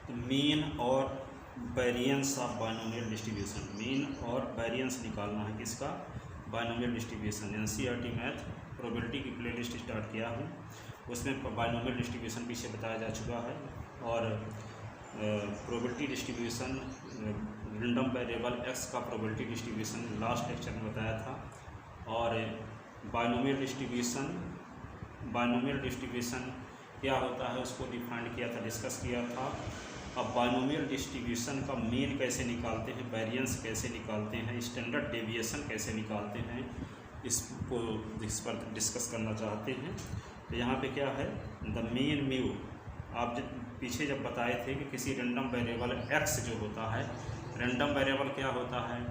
तो मीन और variance of binomial distribution, mean और वेरिएंस निकालना है किसका, binomial distribution. NCERT math probability की प्लेलिस्ट स्टार्ट किया हूँ, उसमें बाइनोमियल डिस्ट्रीब्यूशन पीछे बताया जा चुका है, और probability distribution random variable x का प्रोबेबिलिटी डिस्ट्रीब्यूशन लास्ट लेक्चर में बताया था, और बाइनोमियल डिस्ट्रीब्यूशन क्या होता है उसको डिफाइन किया था, डिस्कस किया था। अब बाइनोमियल डिस्ट्रीब्यूशन का मीन कैसे निकालते हैं, वेरिएंस कैसे निकालते हैं, स्टैंडर्ड डेविएशन कैसे निकालते हैं, इसको इस पर डिस्कस करना चाहते हैं। तो यहाँ पे क्या है, द मीन म्यू, आप पीछे जब बताए थे कि किसी रैंडम वेरिएबल एक्स जो होता है, रैंडम वेरिएबल क्या होता है,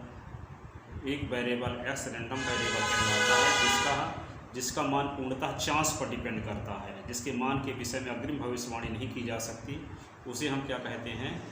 एक वेरिएबल एक्स रैंडम वेरिएबल कहलाता है जिसका मान पूर्णतः चांस पर डिपेंड करता है, जिसके मान के विषय में अग्रिम भविष्यवाणी नहीं की जा सकती, उसे हम क्या कहते हैं,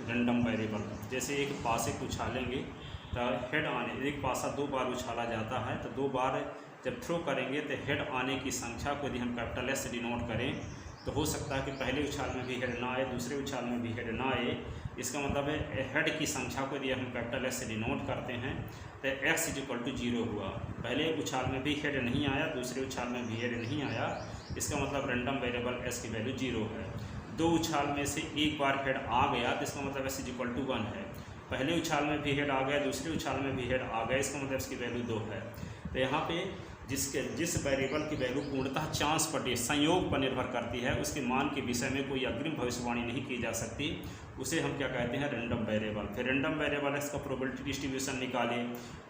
रैंडम वेरिएबल। जैसे एक पासे को उछालेंगे तो हेड आने, एक पासा 2 बार उछाला जाता है, तो 2 बार जब थ्रो करेंगे तो हेड आने की संख्या को यदि हम कैपिटल एस से डिनोट करें तो हो सकता है कि पहले उछाल में भी हेड ना आए, दूसरे उछाल में भी हेड ना आए। इसका मतलब है हेड की संख्या को यदि हम कैपिटल एस से डिनोट करते हैं तो x = 0 हुआ, पहले उछाल में भी हेड नहीं आया, दूसरे उछाल में भी हेड नहीं आया, इसका मतलब रैंडम वेरिएबल s की वैल्यू 0 है। 2 उछाल में से एक बार हेड आ गया तो इसका मतलब s = 1 है, पहले उछाल में भी हेड आ गया, दूसरे उछाल में भी हेड आ गया, इसका मतलब इसकी वैल्यू 2 है। तो यहाँ पे जिस वेरिएबल की वैल्यू पूर्णतः चांस पर, संयोग पर निर्भर करती है, उसके मान के विषय में कोई अग्रिम भविष्यवाणी नहीं की जा सकती, उसे हम क्या कहते हैं, रैंडम वेरिएबल। फिर रैंडम वेरिएबल एक्स का प्रोबेबिलिटी डिस्ट्रीब्यूशन निकाले,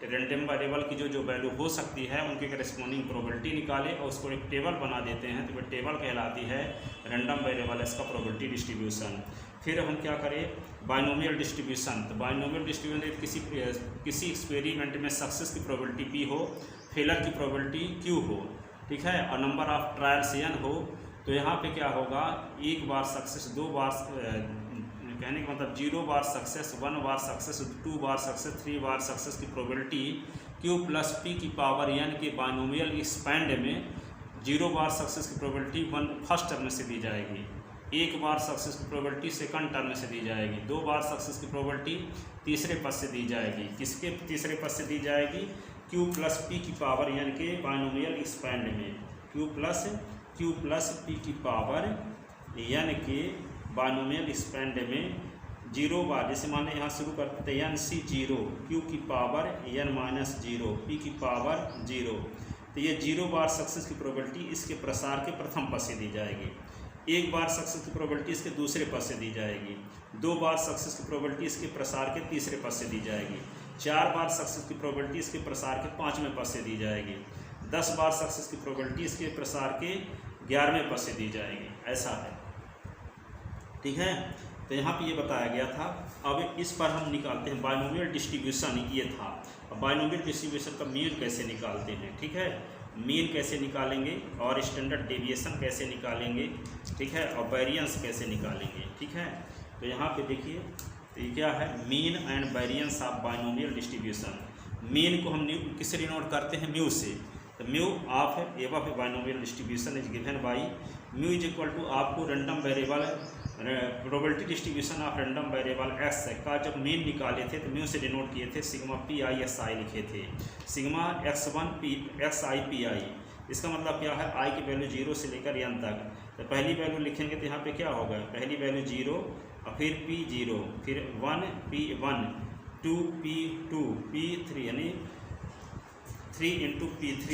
रैंडम वेरिएबल की जो वैल्यू हो सकती है उनके करस्पॉन्डिंग प्रोबेबिलिटी निकाले और उसको एक टेबल बना देते हैं, तो वह टेबल कहलाती है रैंडम वेरिएबल एक्स का प्रोबेबिलिटी डिस्ट्रीब्यूशन। फिर हम क्या करें, बाइनोमियल डिस्ट्रीब्यूशन। तो बाइनोमियल डिस्ट्रीब्यूशन किसी एक्सपेरिमेंट में सक्सेस की प्रोबेबिलिटी पी हो, फेलर की प्रोबेबिलिटी क्यू हो, ठीक है, और नंबर ऑफ ट्रायल्स n हो, तो यहाँ पे क्या होगा, 1 बार सक्सेस, 2 बार, कहने का मतलब 0 बार सक्सेस, 1 बार सक्सेस, 2 बार सक्सेस, 3 बार सक्सेस की प्रोबेबिलिटी q + p⁴n के बाइनोमियल एक्सपेंड में 0 बार सक्सेस की प्रोबेबिलिटी फर्स्ट टर्म से दी जाएगी, 1 बार सक्सेस की प्रोबेबिलिटी सेकंड टर्म से दी जाएगी, 2 बार सक्सेस की प्रोबेबिलिटी तीसरे पद से दी जाएगी। किसके तीसरे पद से दी जाएगी, q + p⁴n के बाइनोमियल एक्सपेंड में, q + p⁴n के बाइनोमियल एक्सपेंड में 0 बार, जैसे मान लें यहाँ शुरू करते हैं NC0, q⁴n - 0, p⁴0, तो ये 0 बार सक्सेस की प्रोबेबिलिटी इसके प्रसार के प्रथम पद से दी जाएगी, 1 बार सक्सेस की प्रोबेबिलिटी इसके दूसरे पद से दी जाएगी, 2 बार सक्सेस की प्रोबेबिलिटी इसके प्रसार के तीसरे पद से दी जाएगी, 4 बार सक्सेस की प्रोबेबिलिटी इसके प्रसार के 5वें पद से दी जाएगी, 10 बार सक्सेस की प्रोबेबिलिटी इसके प्रसार के 11वें पद से दी जाएगी, ऐसा है, ठीक है। तो यहाँ पे ये बताया गया था। अब इस पर हम निकालते हैं बाइनोमियल डिस्ट्रीब्यूशन, ये था। अब बाइनोमियल डिस्ट्रीब्यूशन का मीन कैसे निकालते हैं, ठीक है, मीन कैसे निकालेंगे और स्टैंडर्ड डेविएशन कैसे निकालेंगे, ठीक है, और वेरिएंस कैसे निकालेंगे, ठीक है। तो यहाँ पे देखिए, तो ये क्या है, mean and variance of binomial distribution. Mean को हम किससे डिनोट करते हैं, म्यू से। तो mu of above binomial distribution is given by mu = आपको random variable probability distribution of random variable x का जब मीन निकाले थे तो म्यू से डिनोट किए थे, σ_pi/si लिखे थे, σ(x1)xi/pi। इसका मतलब क्या है, i की वैल्यू 0 से लेकर n तक। तो पहली वैल्यू लिखेंगे तो यहाँ पे क्या होगा, पहली वैल्यू 0 और फिर p0, फिर 1 p1, 2 p2, p3 यानी 3 × p3,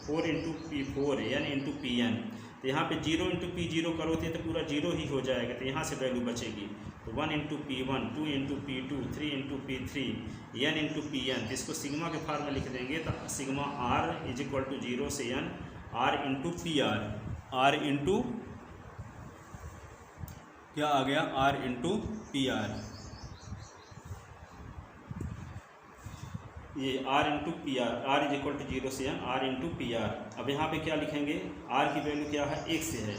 4 × p4, n × pn। तो यहाँ पे 0 × p0 करोगे तो पूरा 0 ही हो जाएगा, तो यहाँ से वैल्यू बचेगी। तो 1 × p1, 2 × p2, 3 × p3, n × pn। तो इसको सिग्मा के फॉर्म में लिख देंगे तो σr = 0 से n r × pr, r × क्या आ गया, r × pr, ये r × pr, r = 0 से n r × pr। अब यहाँ पे क्या लिखेंगे, r की वैल्यू क्या है, 1 से है,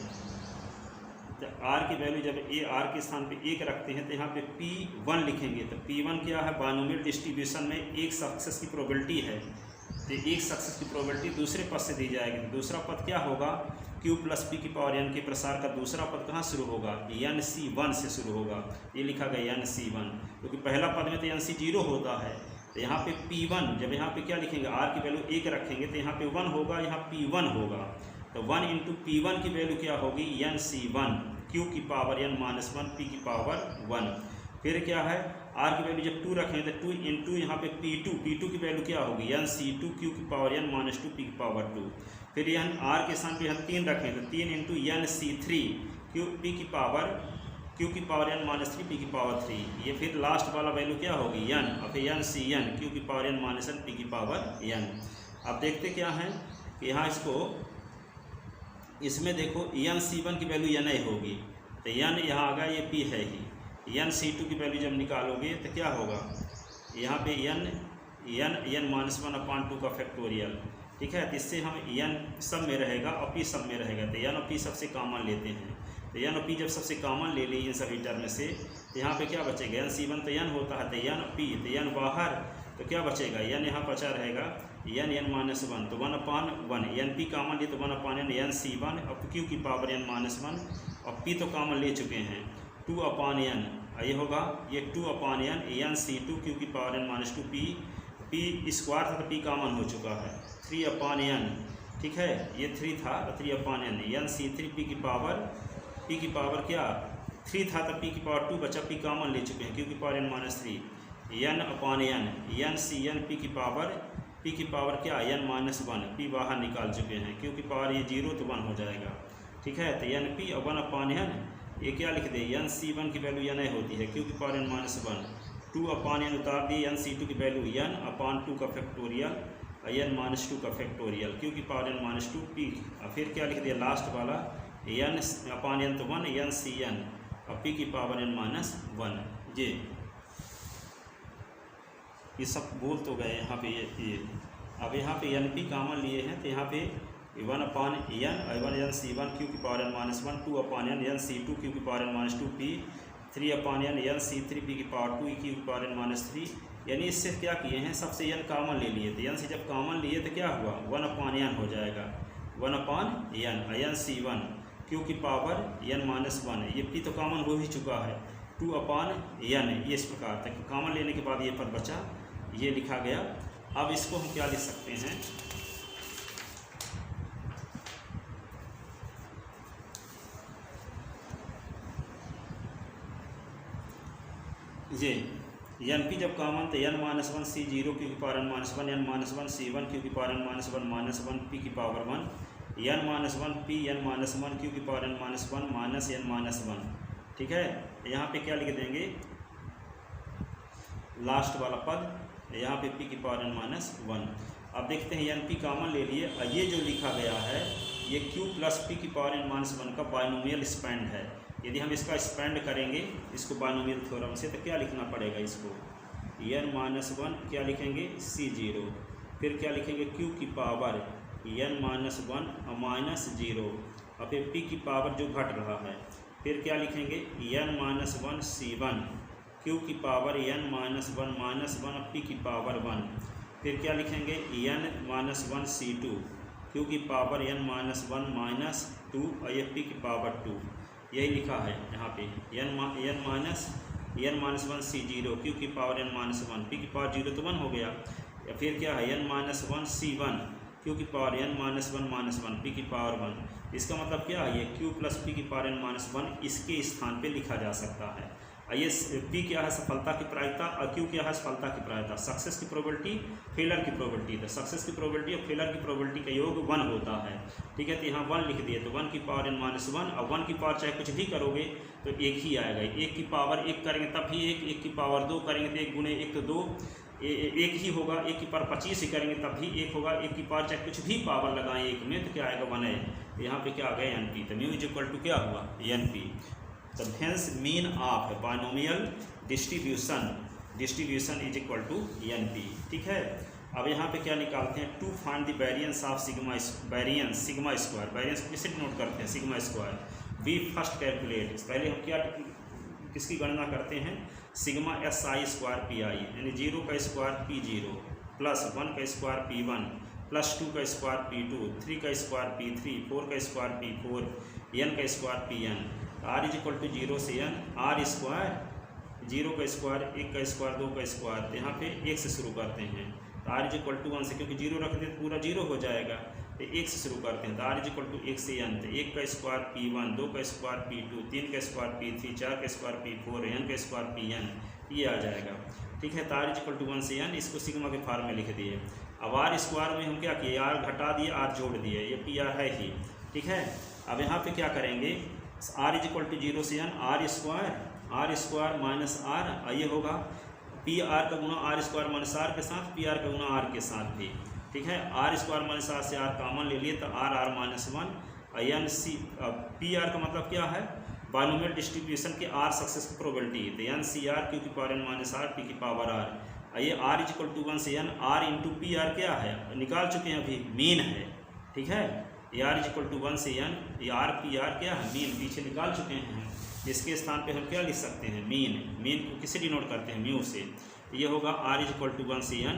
तो r की वैल्यू जब r के स्थान पे 1 रखते हैं तो यहाँ पे p1 लिखेंगे। तो p1 क्या है, बाइनोमियल डिस्ट्रीब्यूशन में एक सक्सेस की प्रोबेबिलिटी है, तो एक सक्सेस की प्रोबेबिलिटी दूसरे पद से दी जाएगी। दूसरा पद क्या होगा, Q प्लस पी की पावर n के प्रसार का दूसरा पद कहाँ शुरू होगा, NC1 से शुरू होगा। ये लिखा गया NC1, क्योंकि पहला पद में तो NC0 होता है। तो यहाँ पे P1, जब यहाँ पे क्या लिखेंगे, R की वैल्यू 1 रखेंगे तो यहाँ पे 1 होगा, यहाँ P1 होगा। तो 1 इंटू P1 की वैल्यू क्या होगी, NC1 Q की पावर n माइनस 1 P की पावर 1। फिर क्या है, R की वैल्यू जब 2 रखेंगे तो 2 इंटू यहाँ पे P2 की वैल्यू क्या होगी, NC2 Q की पावर n माइनस 2 P की पावर 2। फिर यहाँ R के स्थान पे हम 3 रखें तो 3 इंटू NC3 Q की पावर n माइनस 3 P की पावर 3। ये फिर लास्ट वाला वैल्यू क्या होगी, n, और फिर NCn Q की पावर n माइनस P की पावर n। अब देखते क्या है कि यहाँ इसमें देखो NC1 की वैल्यू n होगी, तो n यहाँ आ गया, ये P है ही। NC2 की वैल्यू जब निकालोगे तो क्या होगा, यहाँ पे n माइनस 1 अपान 2 का फैक्टोरियल, ठीक है। तो इससे हम n सब में रहेगा और p सब में रहेगा, तो n और p सबसे कॉमन लेते हैं। तो n और p जब सबसे कॉमन ले ली इन सभी टर्म से, तो यहाँ पे क्या बचेगा, NC1 तो n होता है, तो n p, तो n बाहर, तो क्या बचेगा, n यहाँ बचा रहेगा n माइनस 1, तो 1 अपान 1, NP कॉमन लिए तो 1 अपान n NC1, अब Q की पावर n माइनस 1 और p तो कॉमन ले चुके हैं, 2 अपान n, ये होगा ये 2 अपान n NC2 Q की power n minus 2 p square था तो p कॉमन हो चुका है, 3 अपान n, ठीक है, ये 3 था तो 3 अपान n NC3 p की पावर क्या 3 था तो p की पावर 2 बचा, p कॉमन ले चुके हैं, Q की पावर n माइनस 3 n अपान n NCn p की पावर क्या n माइनस 1, p बाहर निकाल चुके हैं, Q की पावर ये 0 तो 1 हो जाएगा, ठीक है। तो NP और 1 अपान n, ये क्या लिख दे, NC1 की वैल्यू n होती है, Q की पावर n माइनस 1, 2 अपान n उतार दिए, NC2 की वैल्यू n अपान 2 का फैक्टोरियल, n माइनस 2 का फैक्टोरियल, Q की पावर n माइनस 2 p, और फिर क्या लिख दिया लास्ट वाला n अपान n तो 1 NCn और p की पावर n माइनस 1। ये सब बोल तो गए यहाँ पे ये। अब यहाँ पे NP कॉमन लिए हैं तो यहाँ पे 1 अपान n और 1 NC1 Q की पावर n माइनस 1, 2 अपान n NC2 Q की पावर n माइनस 2 p, 3 अपान n NC3 p की पावर 2 Q की पावर n माइनस 3। यानी इससे क्या किए हैं, सबसे n कॉमन ले लिए, तो n से जब कॉमन लिए तो क्या हुआ, 1 अपान n हो जाएगा, 1 अपान n NC1 Q की पावर n माइनस 1, ये p तो कॉमन हो ही चुका है, 2 अपान n, ये इस प्रकार तक कॉमन लेने के बाद ये पद बचा, ये लिखा गया। अब इसको हम क्या लिख सकते हैं, ये NP जब कॉमन तो n माइनस 1 C0 Q की power n minus 1, n minus 1 C1 Q की power n minus 1 minus 1 P की power 1, n minus 1 P n minus 1 Q की power n minus 1 minus n minus 1, ठीक है। यहाँ पे क्या लिख देंगे, लास्ट वाला पद, यहाँ पे P की पावर n माइनस 1। अब देखते हैं NP कॉमन ले लिए, और ये जो लिखा गया है ये Q प्लस P की पावर n माइनस 1 का बायनोमियल स्पैंड है। यदि हम इसका स्पैंड करेंगे इसको बायनोमियल थ्योरम से, तो क्या लिखना पड़ेगा, इसको n माइनस 1 क्या लिखेंगे C0, फिर क्या लिखेंगे Q की पावर n माइनस 1 और माइनस 0, और फिर P की पावर जो घट रहा है, फिर क्या लिखेंगे n माइनस 1 C1 Q की पावर n माइनस 1 माइनस 1 और P की पावर 1, फिर क्या लिखेंगे n माइनस 1 C2 Q की पावर n माइनस 1 माइनस 2 और ये P की पावर 2, यही लिखा है यहाँ पे n माइनस 1 C0 Q की पावर n माइनस 1, P की पावर 0 तो 1 हो गया, या फिर क्या है n माइनस 1 C1 Q की पावर n माइनस 1 P की पावर 1। इसका मतलब क्या है, ये Q प्लस P की पावर n माइनस 1 इसके स्थान पे लिखा जा सकता है। ये P क्या है, सफलता की प्रायिकता, और Q क्या है, सफलता की प्रायिकता, सक्सेस की प्रोबेबिलिटी, फेलर की प्रोबेबिलिटी। तो सक्सेस की प्रोबेबिलिटी और फेलर की प्रोबेबिलिटी का योग 1 होता है, ठीक है। तो यहाँ 1 लिख दिए, तो 1 की पावर n माइनस 1, और 1 की पावर चाहे कुछ भी करोगे तो 1 ही आएगा, 1 की पावर 1 करेंगे तब भी 1 की पावर 2 करेंगे तो 1 गुणे 1 तो 2, 1 ही होगा, 1 की पावर 25 ही करेंगे तब भी 1 होगा, 1 की पावर चाहे कुछ भी पावर लगाएं 1 में तो क्या आएगा 1 है। यहाँ पे क्या आ गया NP, तो म्यू इज इक्वल टू क्या हुआ NP। तो hence mean of binomial distribution is equal to NP, ठीक है। अब यहाँ पे क्या निकालते हैं, to find the variance of sigma square, variance को किसे नोट करते हैं, sigma square. We first calculate, पहले हम क्या किसकी गणना करते हैं, सिग्मा SI स्क्वायर PI, यानी 0 का स्क्वायर P0 प्लस 1 का स्क्वायर P1 +2 का स्क्वायर P2, 3 का स्क्वायर P3, 4 का स्क्वायर P4, n का square Pn। r is equal to 0 से n, r स्क्वायर 0 का स्क्वायर, 1 का स्क्वायर, 2 का स्क्वायर, तो यहाँ पे 1 से शुरू करते हैं। तो r इज इक्वल टू 1 से, क्योंकि 0 रख दें तो पूरा 0 हो जाएगा, तो 1 से शुरू करते हैं। तो r इज इक्वल टू 1 से n, तो 1 का स्क्वायर P1, 2 का स्क्वायर P2, 3 का स्क्वायर P3, 4 का स्क्वायर P4, n का स्क्वायर Pn, ये आ जाएगा। ठीक है, तो r इज इक्वल टू 1 से n, इसको सिग्मा के फॉर्म में लिख दिए। अब r स्क्वायर में हम क्या किए, r घटा दिए, r जोड़ दिए, ये PR है ही। ठीक है, अब यहाँ पे क्या करेंगे, r इज इक्वल टू 0 से n, r square minus r, ये होगा PR का गुना r स्क्वायर माइनस r के साथ, PR का गुना r के साथ भी। ठीक है, r स्क्वायर माइनस r से r कॉमन ले लिए, तो r माइनस 1, NC। PR का मतलब क्या है, बाइनोमियल डिस्ट्रीब्यूशन के r सक्सेस की प्रोबेबिलिटी, तो NCR Q की power n minus r P की पावर r। ये r इज इक्वल टू 1 से n, r इंटू PR क्या है, निकाल चुके हैं अभी, मीन है। ठीक है, ये r इज इक्वल टू 1 से n, ये r PR क्या है, मीन, पीछे निकाल चुके हैं। इसके स्थान पे हम क्या लिख सकते हैं, मीन को किसे डिनोट करते हैं, म्यू से। ये होगा r इज इक्वल टू 1 से n,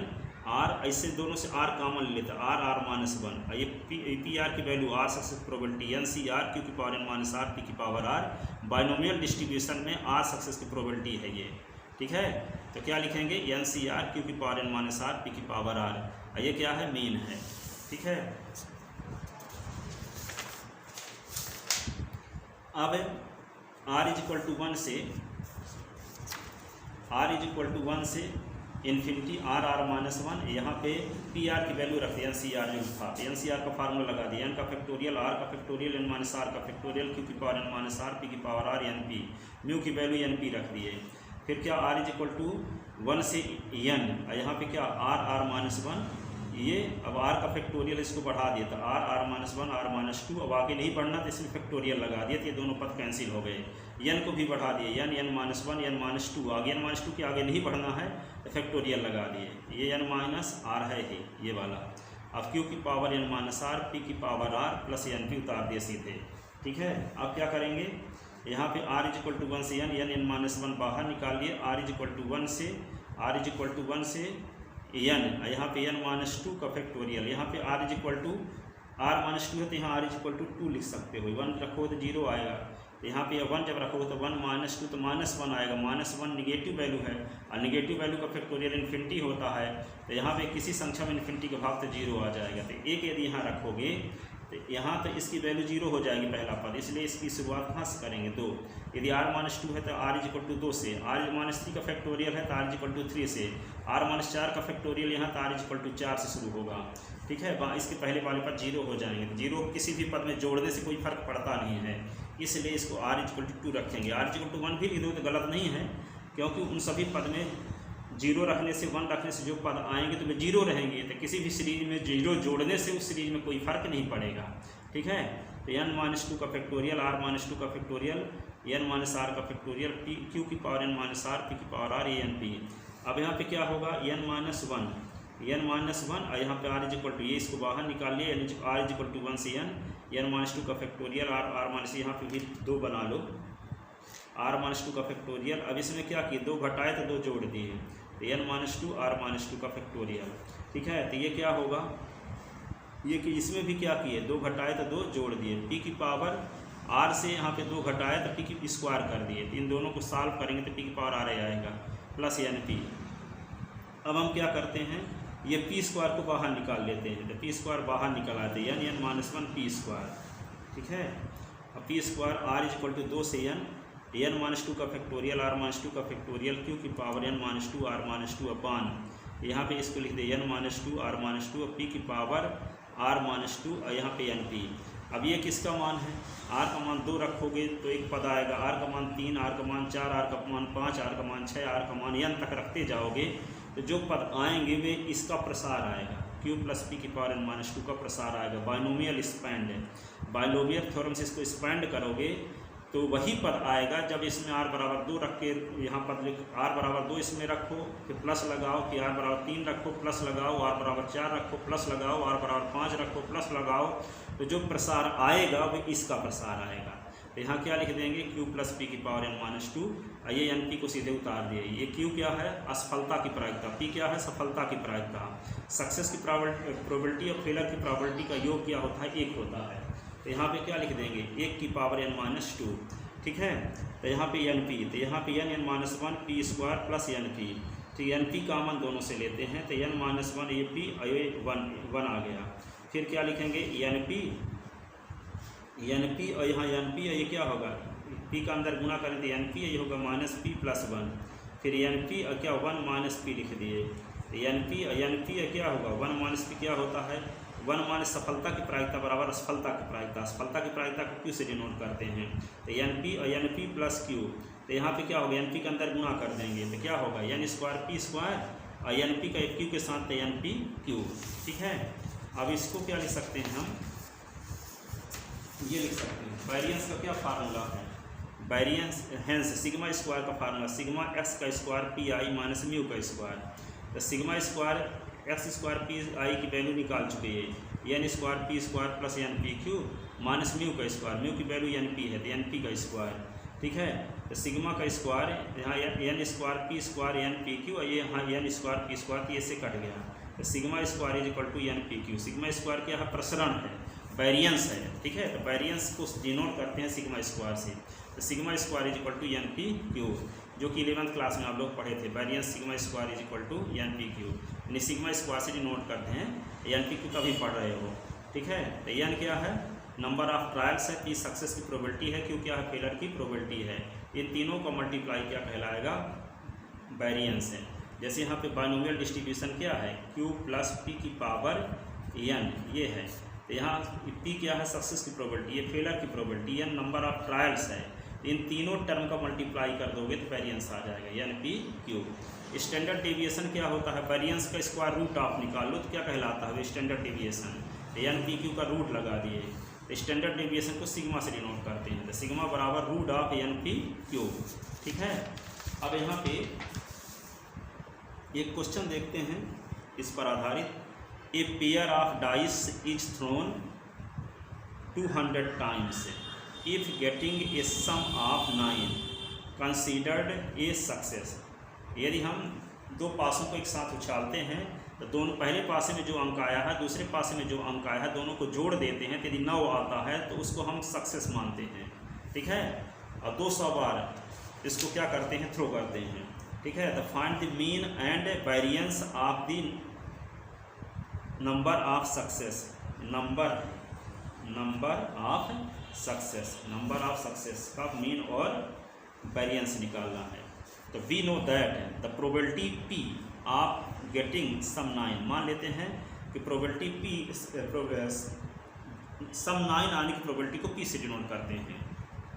r ऐसे दोनों से r कॉमन ले लेते हैं, r माइनस 1, ये PR की value r success probability NCR Q की power n minus r P की पावर r, बाइनोमियल डिस्ट्रीब्यूशन में r सक्सेस की प्रोबेबिलिटी है ये। ठीक है, तो क्या लिखेंगे, NCR Q की power n minus r P की पावर r, ये क्या है, मीन है। ठीक है, अब r इज इक्वल टू 1 से इन्फिनिटी r माइनस 1, यहाँ पे PR की वैल्यू रख दी, NCR जो था, NCR का फार्मूला लगा दिया, n का फैक्टोरियल, r का फैक्टोरियल, n माइनस r का फैक्टोरियल, Q की power n minus r P की पावर r, NP, म्यू की वैल्यू NP रख दिए। फिर क्या, r इज इक्वल टू 1 से n, यहाँ पे क्या, r माइनस 1, ये अब r का फैक्टोरियल इसको बढ़ा दिया, तो r माइनस 1, r माइनस 2, अब आगे नहीं बढ़ना तो इसमें फैक्टोरियल लगा दिया, तो ये दोनों पद कैंसिल हो गए। n को भी बढ़ा दिए, n माइनस 1, n माइनस 2, आगे n माइनस 2 के आगे नहीं बढ़ना है तो फैक्टोरियल लगा दिए, ये n माइनस r है ही, ये वाला। अब q की power n minus r, p की पावर r प्लस np उतार दिए सीधे। ठीक है, अब क्या करेंगे, यहाँ पे r इज इक्वल टू 1 से n माइनस 1 बाहर निकाल लिए, r इज इक्वल टू 1 से n, यहाँ पे n माइनस 2 का फैक्टोरियल, यहाँ पे r is equal to r minus 2 है, तो यहाँ r इज इक्वल टू 2 लिख सकते हो, 1 रखो तो 0 आएगा, तो यहाँ पे 1 जब रखोगे तो 1 माइनस 2 तो माइनस 1 आएगा, माइनस 1 निगेटिव वैल्यू है, और निगेटिव वैल्यू का फैक्टोरियल इन्फिनिटी होता है, तो यहाँ पे किसी संख्या में इन्फिनिटी का भाग तो 0 आ जाएगा, तो 1 यदि यहाँ रखोगे तो यहाँ तो इसकी वैल्यू 0 हो जाएगी पहला पद, इसलिए इसकी शुरुआत कहाँ से करेंगे, 2। यदि r माइनस 2 है तो r इज इक्वल टू 2 से, r माइनस 3 का फैक्टोरियल है तो r इज इक्वल टू 3 से, r माइनस 4 का फैक्टोरियल यहाँ तो r इज इक्वल टू 4 से शुरू होगा। ठीक है, इसके पहले वाले पद 0 हो जाएंगे, तो 0 किसी भी पद में जोड़ने से कोई फर्क पड़ता नहीं है, इसलिए इसको r इज इक्वल टू 2 रखेंगे। r इज इक्वल टू 1 भी लिख दो तो गलत नहीं है, क्योंकि उन सभी पद में 0 रखने से 1 रखने से जो पद आएंगे तो वे 0 रहेंगे, तो किसी भी सीरीज में 0 जोड़ने से उस सीरीज में कोई फर्क नहीं पड़ेगा। ठीक है, तो n माइनस 2 का फैक्टोरियल, r माइनस 2 का फैक्टोरियल, n माइनस r का फैक्टोरियल, Q की power n minus r, P की पावर r, NP। अब यहाँ पे क्या होगा, n माइनस 1, और यहाँ पे r इज इक्वल टू, ये इसको बाहर निकाल लिए, r इज इक्वल टू 1 से n माइनस 2 का फैक्टोरियल, r माइनस, यहाँ पे भी 2 बना लो, r माइनस 2 का फैक्टोरियल। अब इसमें क्या किए, 2 घटाए तो 2 जोड़ दिए, तो n माइनस 2, r माइनस 2 का फैक्टोरियल। ठीक है, तो ये क्या होगा, ये कि इसमें भी क्या किए, 2 घटाए तो 2 जोड़ दिए, P की पावर r से यहाँ पे 2 घटाए तो P की स्क्वायर कर दिए, तो इन दोनों को सॉल्व करेंगे तो P की पावर r आएगा प्लस NP। अब हम क्या करते हैं, ये P स्क्वायर को बाहर निकाल लेते हैं, तो P स्क्वायर बाहर निकल आते हैं, n माइनस 1 P स्क्वायर। ठीक है, अब P square r is equal to 2 से n माइनस 2 का फैक्टोरियल, r माइनस 2 का फैक्टोरियल, Q की power n minus 2, r minus 2 अपान, यहाँ पे इसको लिख दे n minus 2, r minus 2, P की पावर r माइनस 2, और यहाँ पे NP। अब ये किसका मान है, r का मान 2 रखोगे तो एक पद आएगा, r का मान 3, r का मान 4, r का मान 5, r का मान 6, r का मान n तक रखते जाओगे तो जो पद आएंगे वे इसका प्रसार आएगा, Q प्लस P की पावर n माइनस 2 का प्रसार आएगा, बाइनोमियल स्पैंड है, बाइनोमियल थ्योरम से इसको स्पैंड करोगे तो वही पद आएगा जब इसमें r बराबर 2 रख के, यहाँ पद लिख, r बराबर 2 इसमें रखो, फिर प्लस लगाओ, फिर r बराबर 3 रखो, प्लस लगाओ, r बराबर 4 रखो, प्लस लगाओ, r बराबर 5 रखो, प्लस लगाओ, तो जो प्रसार आएगा वो इसका प्रसार आएगा। तो यहाँ क्या लिख देंगे q प्लस पी की पावर n-2। ये एन पी को सीधे उतार दिए। ये q क्या है असफलता की प्रायिकता, p क्या है सफलता की प्रायिकता। सक्सेस की प्रोबेबिलिटी और फेलर की प्रोबेबिलिटी का योग क्या होता है 1 होता है। तो यहाँ पे क्या लिख देंगे 1 की पावर n-2, ठीक है। तो यहाँ पे एन पी, तो यहाँ पे n-1 P square plus N P. तो एन पी कॉमन दोनों से लेते हैं, तो n-1 ये पी और ये 1 आ गया। फिर क्या लिखेंगे एन पी और यहाँ एन पी और ये क्या होगा पी का अंदर गुना करें तो एन पी ये होगा -p + 1। फिर एन पी और क्या 1 - p लिख दिए। एन पी और क्या होगा 1 - p क्या होता है 1 - सफलता की प्रायिकता बराबर असफलता की प्रायिकता। असफलता की प्रायिकता को क्यू से डिनोट करते हैं। तो एन पी और एन पी प्लस क्यू। तो यहाँ पे क्या होगा एन पी के अंदर गुना कर देंगे तो क्या होगा n² p² और एन पी का क्यू के साथ एन पी क्यू, ठीक है। अब इसको क्या लिख सकते हैं हम, ये लिख सकते हैं वेरिएंस का क्या फार्मूला है, वेरिएंस हेंस सिग्मा स्क्वायर का फार्मूला सिग्मा x का square P I minus mu का स्क्वायर। तो sigma square x² P I की वैल्यू निकाल चुके हैं n² p² plus N P Q minus mu का स्क्वायर। म्यू की वैल्यू एन पी है तो एन पी का स्क्वायर, ठीक है। तो सिग्मा का स्क्वायर यहाँ n² p² N P Q और ये यहाँ n² p² तो ये से कट गया। तो sigma square is equal to N P Q. Sigma square क्या है प्रसरण है, वेरिएंस है, ठीक है। तो वेरिएंस को डिनोट करते हैं सिग्मा स्क्वायर से। तो sigma square is equal to N P Q, जो कि 11th क्लास में आप लोग पढ़े थे। Variance sigma square is equal to N P Q, यानी सिग्मा स्क्वायर से डिनोट करते हैं। एन पी क्यू का भी पढ़ रहे हो, ठीक है। तो एन क्या है नंबर ऑफ ट्रायल्स है, पी सक्सेस की प्रोबेबिलिटी है, क्यू क्या है फेलर की प्रोबेबिलिटी है। इन तीनों का मल्टीप्लाई क्या कहलाएगा वेरिएंस है। जैसे यहाँ पे बाइनोमियल डिस्ट्रीब्यूशन क्या है q प्लस पी की पावर n ये है। तो यहाँ p क्या है सक्सेस की प्रोबेबिलिटी, ये फेलर की probability, n number of trials है। इन तीनों टर्म का मल्टीप्लाई कर दोगे तो वेरिएंस आ जाएगा N P Q. Standard deviation क्या होता है वेरिएंस का स्क्वायर रूट ऑफ निकाल लो तो क्या कहलाता है standard deviation. N P Q का रूट लगा दिए तो स्टैंडर्ड डेविएशन को सिग्मा से डिनोट करते हैं। तो सिग्मा बराबर root of N P Q, ठीक है। अब यहाँ पे एक क्वेश्चन देखते हैं इस पर आधारित। A pair of dice is thrown 200 times if getting a sum of 9 considered a success. यदि हम दो पासों को एक साथ उछालते हैं तो दोनों पहले पासे में जो अंक आया है दूसरे पासे में जो अंक आया है दोनों को जोड़ देते हैं। यदि 9 आता है तो उसको हम सक्सेस मानते हैं, ठीक है। और 200 बार इसको क्या करते हैं थ्रो करते हैं, ठीक है। तो find the mean and variance of the number of success. Number of success का मीन और वेरिएंस निकालना है। तो we know that the probability P of getting sum 9, मान लेते हैं कि प्रोबेबिलिटी पी सम 9 आने की प्रोबेबिलिटी को पी से डिनोट करते हैं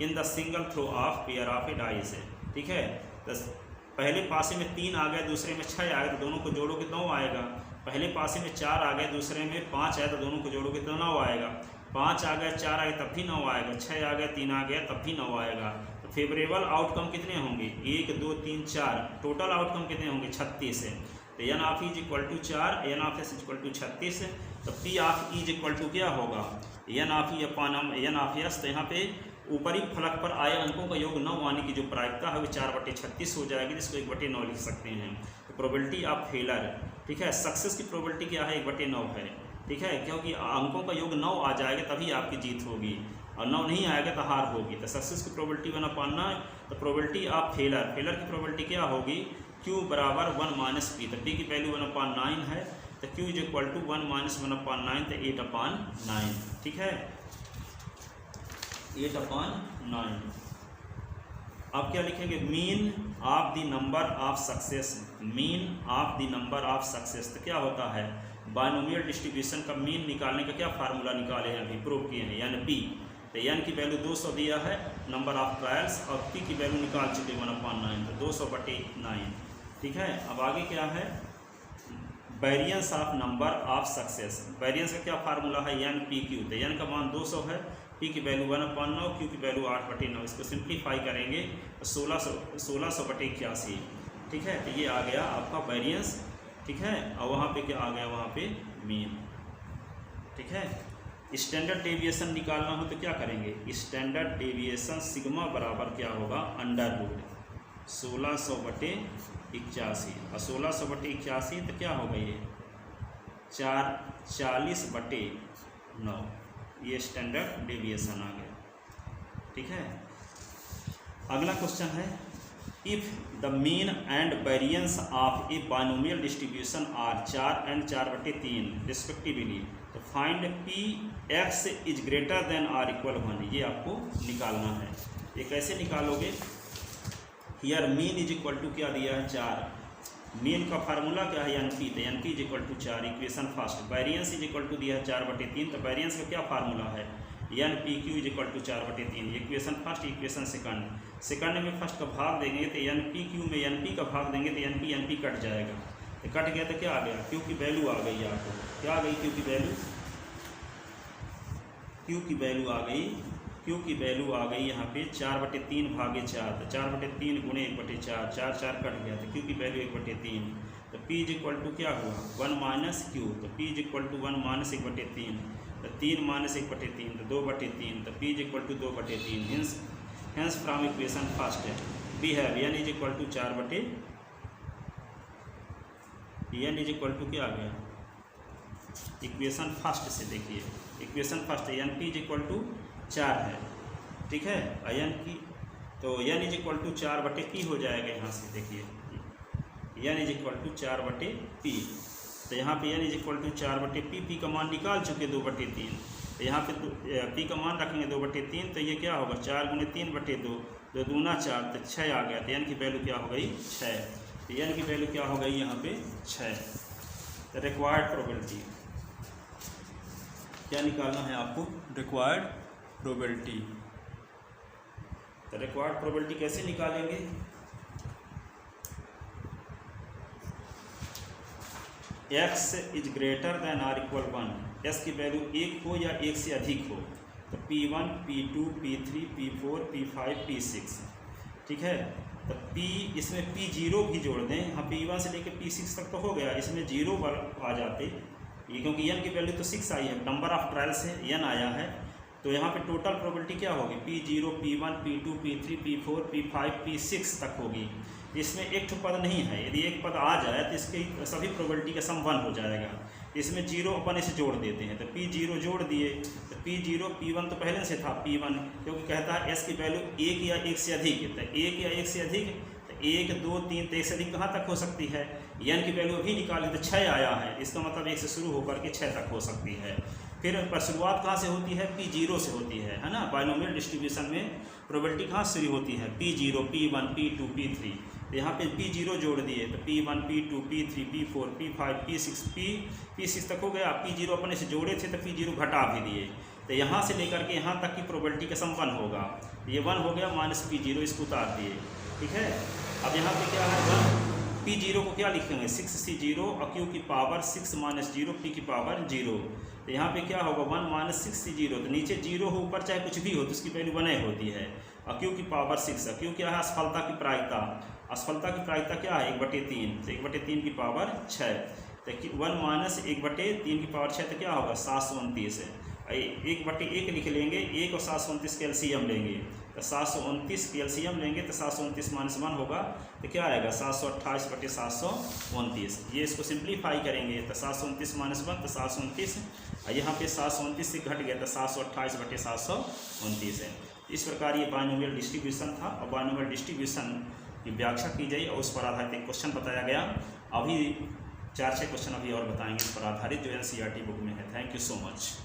in the single throw of pair of a dice है, ठीक है। तो पहले पासे में 3 आ गए दूसरे में 6 आ गए तो दोनों को जोड़ोगे 9 आएगा। पहले पासे में 4 आ गए दूसरे में 5 आए तो दोनों को जोड़ोगे तो 9 आएगा। 5 आ गए 4 आ गए तब भी 9 आएगा। 6 आ गया 3 आ गया तब भी 9 आएगा। तो फेवरेबल आउटकम कितने होंगे 1 2 3 4, टोटल आउटकम कितने होंगे 36 है। तो N of E is equal to 4, N of S is equal to 36। तो P of E is equal to क्या होगा N of E upon N of S. तो यहाँ पे ऊपरी फलक पर आए अंकों का योग 9 आने की जो प्रायिकता है वो 4/36 हो जाएगी, जिसको 1/9 लिख सकते हैं। तो प्रोबेबिलिटी ऑफ फेलर, ठीक है। सक्सेस की प्रोबेबिलिटी क्या है 1/9 है, ठीक है, क्योंकि अंकों का योग 9 आ जाएगा तभी आपकी जीत होगी और 9 नहीं आएगा तो हार होगी। तो सक्सेस की प्रोबेबिलिटी 1/9। तो प्रोबेबिलिटी ऑफ फेलर की प्रोबेबिलिटी क्या होगी q बराबर 1 - p। तो p की वैल्यू 1/9 है तो q इज इक्वल टू 1 - 1/9 तो 8/9, ठीक है 8/9। अब क्या लिखेंगे mean of the number of success. Mean of the number of success तो क्या होता है बाइनोमियल डिस्ट्रीब्यूशन का मीन निकालने का क्या फार्मूला निकाले हैं अभी प्रूव किए हैं यानी p। तो n की वैल्यू 200 दिया है नंबर ऑफ ट्रायल्स और p की वैल्यू निकाल चुके 1/9 तो 200/9, ठीक है। अब आगे क्या है variance of number of success. Variance का क्या फार्मूला है एन पी क्यू। तो n का मान 200 है, p की वैल्यू 1/9, q की वैल्यू 8/9। इसको सिंप्लीफाई करेंगे तो 1600/81, ठीक है। तो ये आ गया आपका वेरिएंस, ठीक है। और वहाँ पे क्या आ गया वहाँ पे मीन, ठीक है। स्टैंडर्ड डेविएशन निकालना हो तो क्या करेंगे, स्टैंडर्ड डेविएशन सिग्मा बराबर क्या होगा, अंडर रूट 1600/81, और 1600/81 तो क्या होगा ये 40/9, ये स्टैंडर्ड डेविएशन आ गया। ठीक है, अगला क्वेश्चन है, if the mean and variance of a binomial distribution are 4 and 4/3 respectively, तो find P X is greater than or equal 1, ये आपको निकालना है। ये कैसे निकालोगे, here mean is equal to क्या दिया है 4, मीन का फार्मूला क्या है एन पी, तो N P is equal to 4, equation first. Variance is equal to दिया है 4/3, तो वेरिएंस का क्या फार्मूला है, N P Q is equal to 4/3, equation first, equation second में फर्स्ट का भाग देंगे तो एन पी क्यू में एन पी का भाग देंगे तो एन पी कट जाएगा, तो कट गया तो क्या आ गया, क्यू की वैल्यू आ गई आपको, क्या आ गई क्यू की वैल्यू, क्यू की वैल्यू आ गई, क्यू की वैल्यू आ गई यहाँ पे 4/3 भागे 4, तो 4/3 गुणे 1/4, 4 कट गया तो क्यू की वैल्यू 1/3, तो पी इज इक्वल टू क्या हुआ 1 माइनस क्यू, तो P is equal to 1 minus 1/3, तो 3 माइनस 1/3 तो 2/3, तो P is equal to 2/3, hence from equation first we have N is equal to 4/, N is equal to क्या आ गया, इक्वेशन फर्स्ट से देखिए, equation first N P is equal to 4 है, ठीक है, एन की तो N is equal to 4/p हो जाएगा, यहाँ से देखिए N is equal to 4/p, तो यहाँ पे N is equal to 4/p, P का मान निकाल चुके 2/3, तो यहाँ पे पी का मान रखेंगे 2/3, तो ये क्या होगा 4 × 3/2, 2 दूना 4, तो 6 आ गया, तो एन की वैल्यू क्या हो गई 6, तो एन की वैल्यू क्या हो गई यहाँ पे 6। तो रिक्वायर्ड प्रोबेबिलिटी क्या निकालना है आपको, रिक्वायर्ड प्रोबेबिलिटी, तो रिक्वायर्ड प्रोबेबिलिटी कैसे निकालेंगे, x is greater than or equal 1, x की वैल्यू 1 हो या 1 से अधिक हो, तो P1 P2 P3 P4 P5 P6, ठीक है, तो P इसमें P0 भी जोड़ दें, हाँ P1 से लेकर P6 तक तो हो गया, इसमें 0 आ जाते, ये क्योंकि n की वैल्यू तो 6 आई है, नंबर ऑफ ट्रायल से n आया है, तो यहाँ पे टोटल प्रोबेबिलिटी क्या होगी P0 P1 P2 P3 P4 P5 P6 तक होगी। इसमें एक तो पद नहीं है, यदि एक पद आ जाए तो इसकी सभी प्रोबेबिलिटी का सम 1 हो जाएगा, इसमें 0 अपन इसे जोड़ देते हैं, तो P0 जोड़ दिए, तो P0 P1 तो पहले से था P1, क्योंकि कहता है s की वैल्यू 1 या 1 से अधिक, तो 1 या 1 से अधिक, तो 1 2 3 तो 1 से अधिक कहाँ तक हो सकती है, n की वैल्यू अभी निकाली तो 6 आया है, इसका मतलब 1 से शुरू होकर के 6 तक हो सकती है। फिर पर शुरुआत कहाँ से होती है, P0 से होती है ना, बाइनोमियल डिस्ट्रीब्यूशन में प्रोबेबिलिटी कहाँ से शुरू होती है, P0 P1 P2 P3, यहाँ पे P0 जोड़ दिए तो P1 P2 P3 P4 P5 P6 P6 तक हो गया, P0 अपने से जोड़े थे तो P0 घटा भी दिए, तो यहाँ से लेकर के यहाँ तक की प्रोबेबिलिटी का सम 1 होगा, ये 1 हो गया माइनस P0, इसको उतार दिए, ठीक है। अब यहाँ पे क्या है 1, P0 को क्या लिखेंगे 6C0 और Q की पावर 6 माइनस 0 P की पावर 0, तो यहाँ पे क्या होगा 1 माइनस 6C0, तो नीचे 0 हो ऊपर चाहे कुछ भी हो तो उसकी वैल्यू 1 होती है, और Q की पावर 6, Q क्या है असफलता की प्रायिकता, असफलता की प्रायिकता क्या है 1/3, तो 1/3 की पावर 6, तो 1 माइनस 1/3 की पावर 6, तो क्या होगा 729 है, 1/1 लिख लेंगे, 1 और 729 के एलसीएम लेंगे, तो 729 के एलसीएम लेंगे तो 729 माइनस 1 होगा, तो क्या आएगा 728/729, ये इसको सिंप्लीफाई करेंगे तो 729 माइनस 1 तो 729, यहाँ पे 729 से घट गया तो 728/729 है। इस प्रकार ये बाइनोमियल डिस्ट्रीब्यूशन था, और बाइनोमियल डिस्ट्रीब्यूशन की व्याख्या की गई और उस पर आधारित एक क्वेश्चन बताया गया। अभी 4-6 क्वेश्चन अभी और बताएंगे इस पर आधारित जो NCERT बुक में है। Thank you so much.